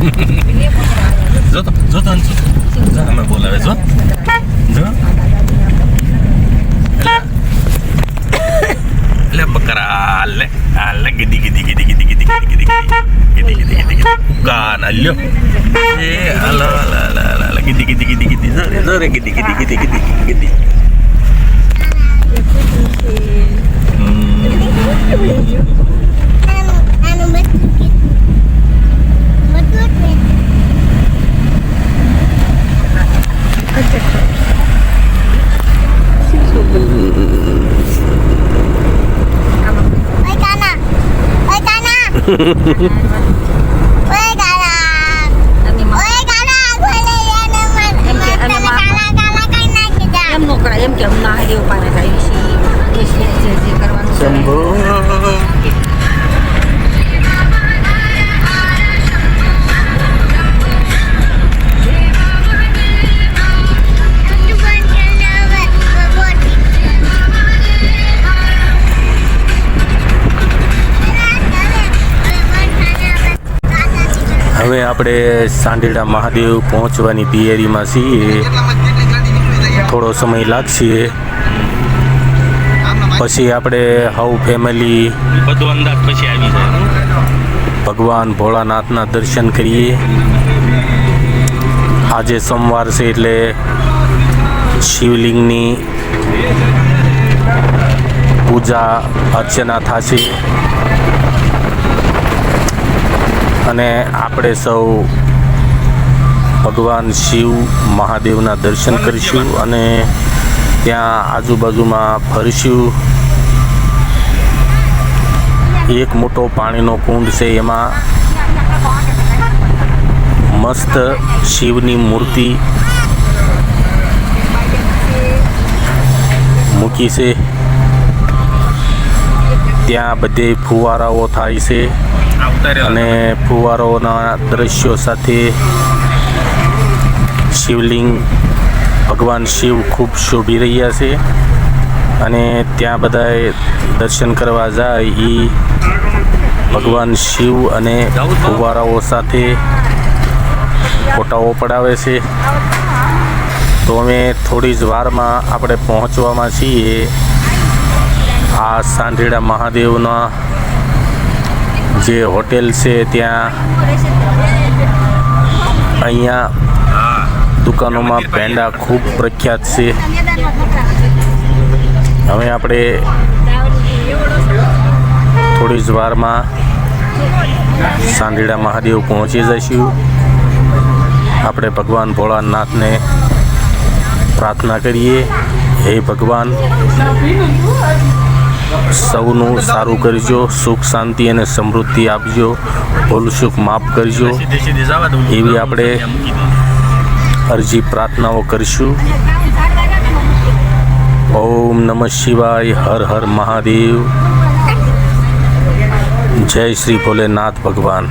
જો તો જો તો જો અમે બોલાવે જો જો લે બકરા લે લે ગીડી ગીડી ગીડી ગીડી ગીડી ગીડી ગીડી ગીડી ગીડી ગાન અલ્યો એ અલા અલા અલા ગીડી ગીડી ગીડી ગીડી જોરે ગીડી ગીડી ગીડી ગીડી ગીડી એમ કે મહાદેવ પાસે જાય છે કરવાનું શંભો હવે આપણે સાંઢેડા મહાદેવ પહોંચવાની તૈયારીમાં છીએ. થોડો સમય લાગશે પછી આપણે હવ ફેમિલી બધો અંદાજ પછી આવી જાય. ભગવાન ભોળાનાથના દર્શન કરીએ. આજે સોમવાર છે એટલે શિવલિંગની પૂજા અર્ચના થશે અને આપણે સૌ ભગવાન શિવ મહાદેવના દર્શન કરીશું અને ત્યાં આજુબાજુમાં ફરીશું. એક મોટો પાણીનો કુંડ છે, એમાં મસ્ત શિવની મૂર્તિ મૂકી છે. ત્યાં બધે ફુવારાઓ થાય છે અને ફુવારાઓના દ્રશ્યો સાથે શિવલિંગ ભગવાન શિવ ખૂબ શોભી રહ્યા છે અને ત્યાં બધાએ દર્શન કરવા જાય એ ભગવાન શિવ અને ફુવારાઓ સાથે ફોટાઓ પડાવે છે. તો અમે થોડી જ વારમાં આપણે પહોંચવામાં છીએ આ સાંઢેડા મહાદેવના જે હોટેલ છે ત્યાં. અહીંયા દુકાનોમાં પેંડા ખૂબ પ્રખ્યાત છે. હવે આપણે થોડી જ વારમાં સાંઢેડા મહાદેવ પહોંચી જઈશું. આપણે ભગવાન ભોળાનાથને પ્રાર્થના કરીએ, હે ભગવાન સૌનું સારું કરજો, સુખ શાંતિ અને સમૃદ્ધિ આપજો, ભૂલ સુખ માફ કરજો, એવી આપણે અરજી પ્રાર્થનાઓ કરીશું. ઓમ નમઃ શિવાય. હર હર મહાદેવ. જય શ્રી ભોલેનાથ ભગવાન.